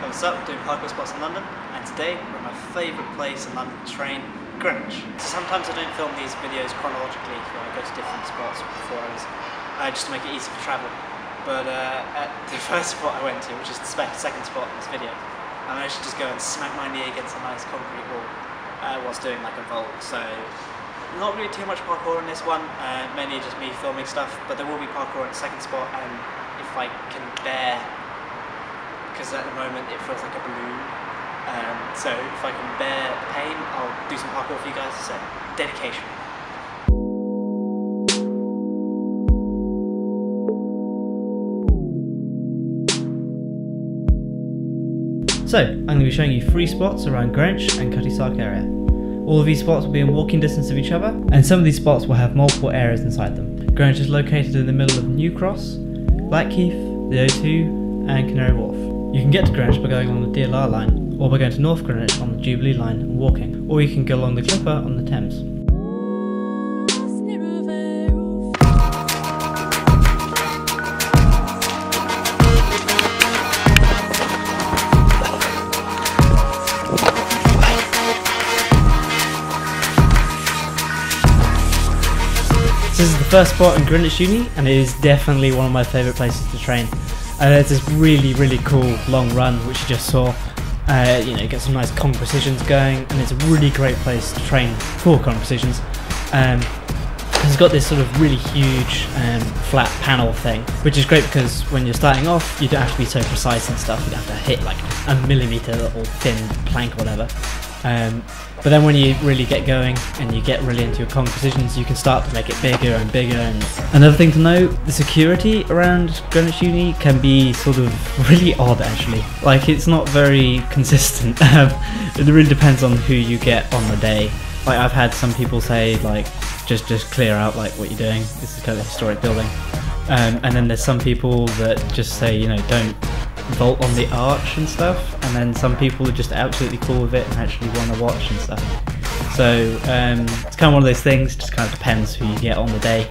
What's up, doing parkour spots in London, and today we're at my favourite place in London to train, Greenwich. So sometimes I don't film these videos chronologically where I go to different spots before just to make it easy for travel. But at the first spot I went to, which is the second spot in this video, I managed to just go and smack my knee against a nice concrete wall whilst doing like a vault. So not really too much parkour in this one, mainly just me filming stuff, but there will be parkour in the second spot, and if I can bear, because at the moment it feels like a balloon, so if I can bear the pain, I'll do some parkour for you guys. So, dedication. So, I'm going to be showing you 3 spots around Greenwich and Cutty Sark area. All of these spots will be in walking distance of each other, and some of these spots will have multiple areas inside them. Greenwich is located in the middle of New Cross, Blackheath, the O2 and Canary Wharf. You can get to Greenwich by going along the DLR line, or by going to North Greenwich on the Jubilee line and walking, or you can go along the Clipper on the Thames. This is the first spot in Greenwich Uni, and it is definitely one of my favourite places to train. There's this really cool long run which you just saw. Get some nice Kong precisions going, and it's a really great place to train for Kong precisions. It's got this sort of really huge flat panel thing, which is great because when you're starting off you don't have to be so precise and stuff. You don't have to hit like a millimetre or thin plank or whatever. But then when you really get going and you get really into your Kong precisions, you can start to make it bigger and bigger. And another thing to note, the security around Greenwich Uni can be sort of really odd actually. Like, it's not very consistent. It really depends on who you get on the day. Like, I've had some people say like, just clear out like what you're doing. This is kind of a historic building. And then there's some people that just say, don't vault on the arch and stuff, and then some people are just absolutely cool with it and actually want to watch and stuff. So it's kind of one of those things, just kind of depends who you get on the day,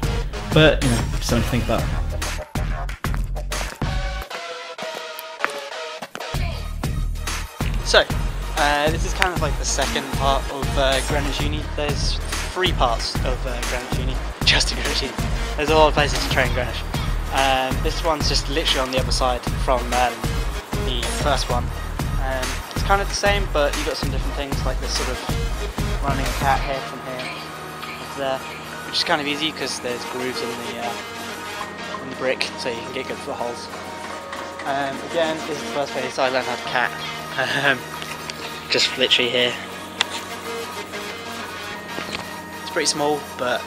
but just something to think about. So this is kind of like the second part of Greenwich Uni. There's 3 parts of Greenwich Uni, just in Greenwich Uni. There's a lot of places to train Greenwich. This one's just literally on the other side from the first one. It's kind of the same, but you've got some different things, like this sort of running a cat here from here to there, which is kind of easy because there's grooves in the brick, so you can get good for the holes. Again, this is the first place I learned how to cat. Just literally here. It's pretty small, but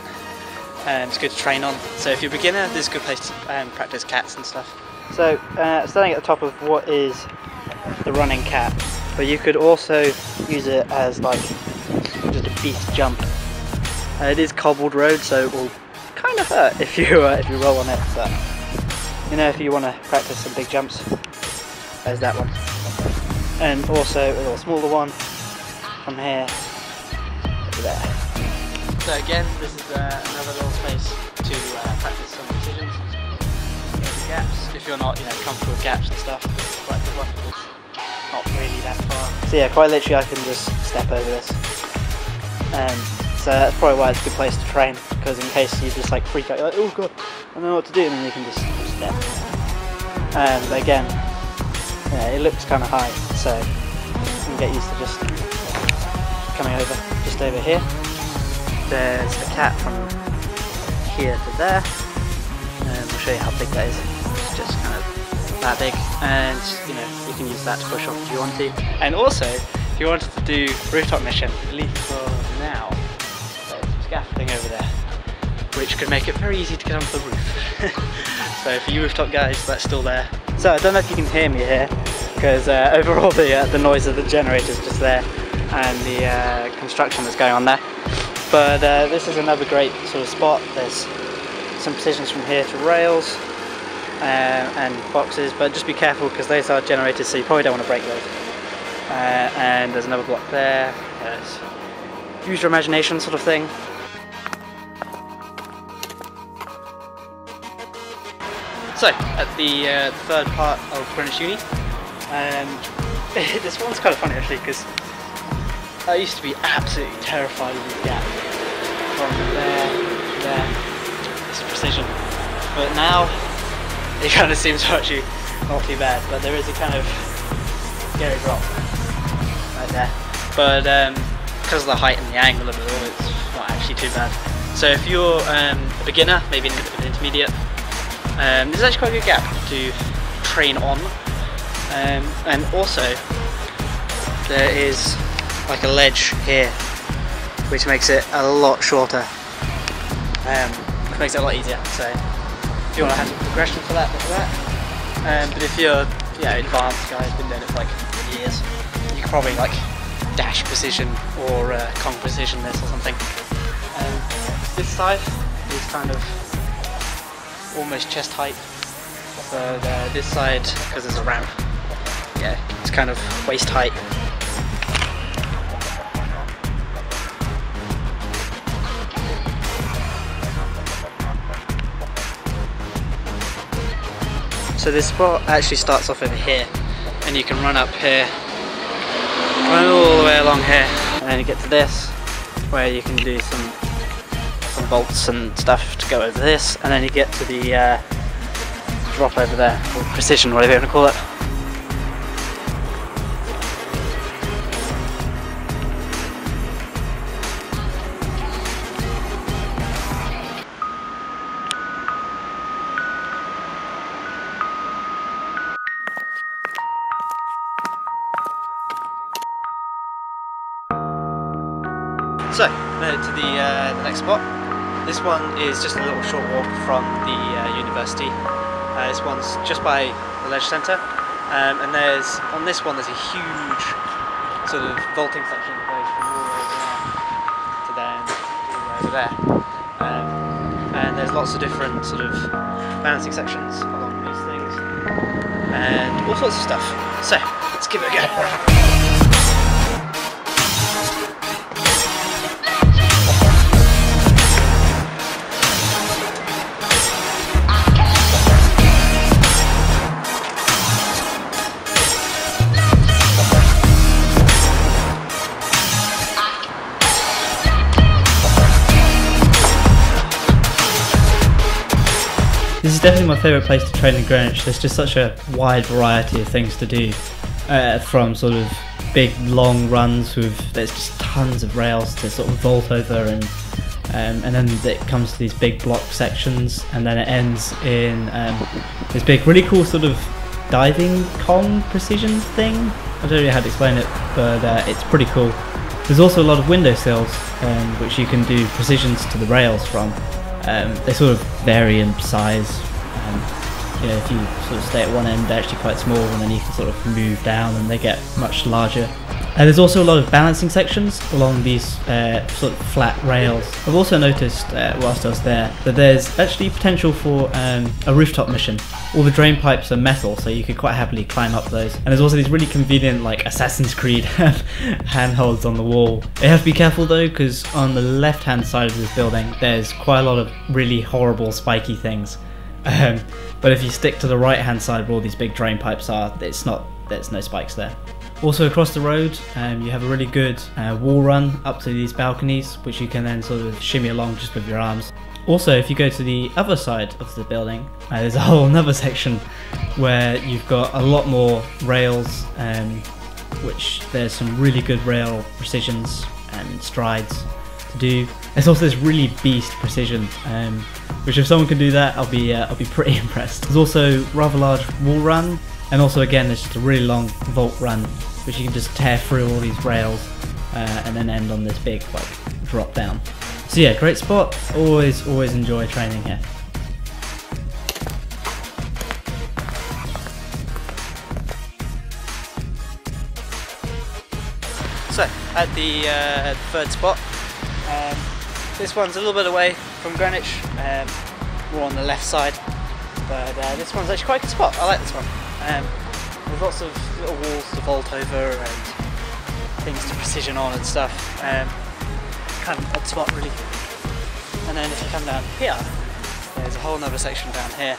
it's good to train on. So if you're a beginner, this is a good place to practice cats and stuff. So starting at the top of what is the running cat, but you could also use it as like just a beast jump. It is cobbled road, so it will kind of hurt if you roll on it. But if you want to practice some big jumps, there's that one. And also a little smaller one from here to there. So again, this is another little space to practice some precisions. There's gaps, if you're not comfortable with gaps and stuff. It's quite a good one. It's not really that far. So yeah, quite literally I can just step over this. So that's probably why it's a good place to train, because in case you just like freak out, you're like, oh god, I don't know what to do, and then you can just step. But again, it looks kind of high, so you can get used to just coming over, just over here. There's a cat from here to there, and I'll show you how big that is. It's just kind of that big, and you can use that to push off if you want to. And also, if you wanted to do rooftop mission, at least for now, there's some scaffolding over there, which could make it very easy to get onto the roof. So for you rooftop guys, that's still there. So I don't know if you can hear me here, because overall the noise of the generator is just there, and the construction that's going on there. But this is another great sort of spot. There's some precisions from here to rails and boxes, but just be careful because those are generators, so you probably don't want to break those. And there's another block there. Use your imagination sort of thing. So, at the third part of Greenwich Uni, This one's kind of funny actually, because I used to be absolutely terrified of this gap. From there to there, it's precision. But now, it kind of seems to actually not too bad, but there is a kind of scary drop right there. But because of the height and the angle of it all, it's not actually too bad. So if you're a beginner, maybe an intermediate, this is actually quite a good gap to train on. And also, there is like a ledge here, which makes it a lot shorter, which makes it a lot easier. So if you want to have some progression for that, look at that. But if you're advanced guy, been doing it for like years, you can probably like dash precision or Kong precision this or something. This side is kind of almost chest height, but this side, because there's a ramp, yeah, it's kind of waist height. So this spot actually starts off over here, and you can run up here, run all the way along here, and then you get to this, where you can do some bolts and stuff to go over this, and then you get to the drop over there, or precision, whatever you want to call it. So, to the next spot. This one is just a little short walk from the university. This one's just by the leisure centre, and on this one there's a huge sort of vaulting section that goes from all the way over there to then all the way over there. And there's lots of different sort of balancing sections along these things, and all sorts of stuff. So, let's give it a go. This is definitely my favourite place to train in Greenwich. There's just such a wide variety of things to do, from sort of big long runs with there's just tons of rails to sort of vault over, and then it comes to these big block sections, and then it ends in this big really cool sort of diving Kong precision thing. I don't know how to explain it, but it's pretty cool. There's also a lot of windowsills which you can do precisions to the rails from. They sort of vary in size. If you sort of stay at one end, they're actually quite small, and then you can sort of move down and they get much larger. There's also a lot of balancing sections along these sort of flat rails. I've also noticed whilst I was there that there's actually potential for a rooftop mission. All the drain pipes are metal, so you could quite happily climb up those. And there's also these really convenient like Assassin's Creed handholds on the wall. You have to be careful though, because on the left hand side of this building there's quite a lot of really horrible spiky things. But if you stick to the right hand side where all these big drain pipes are, there's no spikes there. Also across the road you have a really good wall run up to these balconies, which you can then sort of shimmy along just with your arms. Also, if you go to the other side of the building, there's a whole another section where you've got a lot more rails, which there's some really good rail precisions and strides to do. There's also this really beast precision, which if someone can do that, I'll be pretty impressed. There's also rather large wall run, and also again there's just a really long vault run, which you can just tear through all these rails and then end on this big like drop down. So yeah, great spot. Always enjoy training here. So at the third spot, this one's a little bit away from Greenwich, more on the left side, but this one's actually quite a good spot. I like this one. There's lots of little walls to vault over and things to precision on and stuff. Kind of odd spot really. And then if you come down here, there's a whole other section down here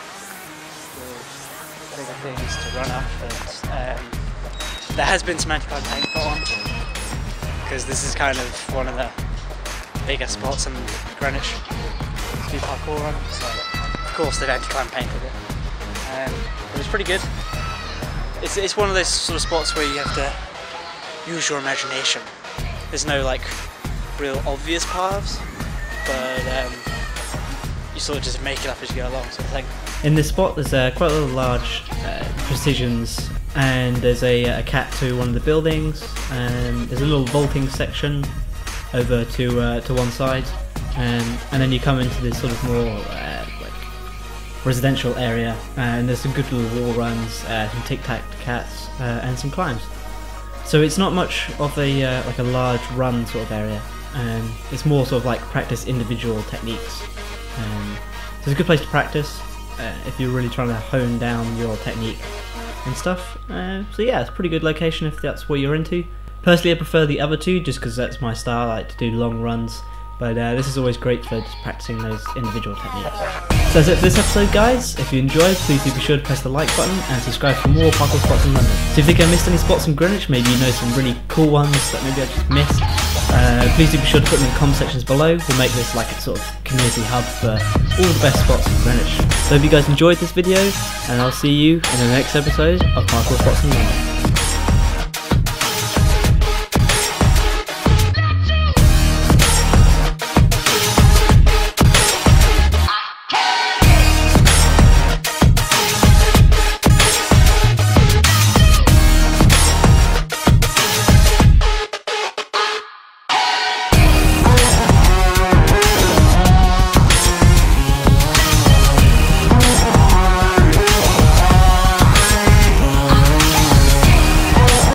with bigger things to run up and There has been some anti-climb paint put on, because this is kind of one of the bigger spots in Greenwich to do parkour on, so of course they've anti-climb painted it. It was pretty good. It's one of those sort of spots where you have to use your imagination. There's no like real obvious paths, but you sort of just make it up as you go along, sort of thing. In this spot there's quite a lot of large precisions, and there's a cat to one of the buildings, and there's a little vaulting section over to one side, and then you come into this sort of more like residential area, and there's some good little wall runs, some tic-tac cats, and some climbs. So it's not much of a like a large run sort of area. It's more sort of like practice individual techniques. So it's a good place to practice if you're really trying to hone down your technique and stuff. So yeah, it's a pretty good location if that's what you're into. Personally I prefer the other two just because that's my style. I like to do long runs, but this is always great for just practicing those individual techniques. So that's it for this episode, guys. If you enjoyed, please do be sure to press the like button and subscribe for more parkour spots in London. So if you think I missed any spots in Greenwich, maybe you know some really cool ones that maybe I just missed, please do be sure to put them in the comment sections below. We'll make this like a sort of community hub for all the best spots in Greenwich. So I hope you guys enjoyed this video, and I'll see you in the next episode of Parkour Spots in London.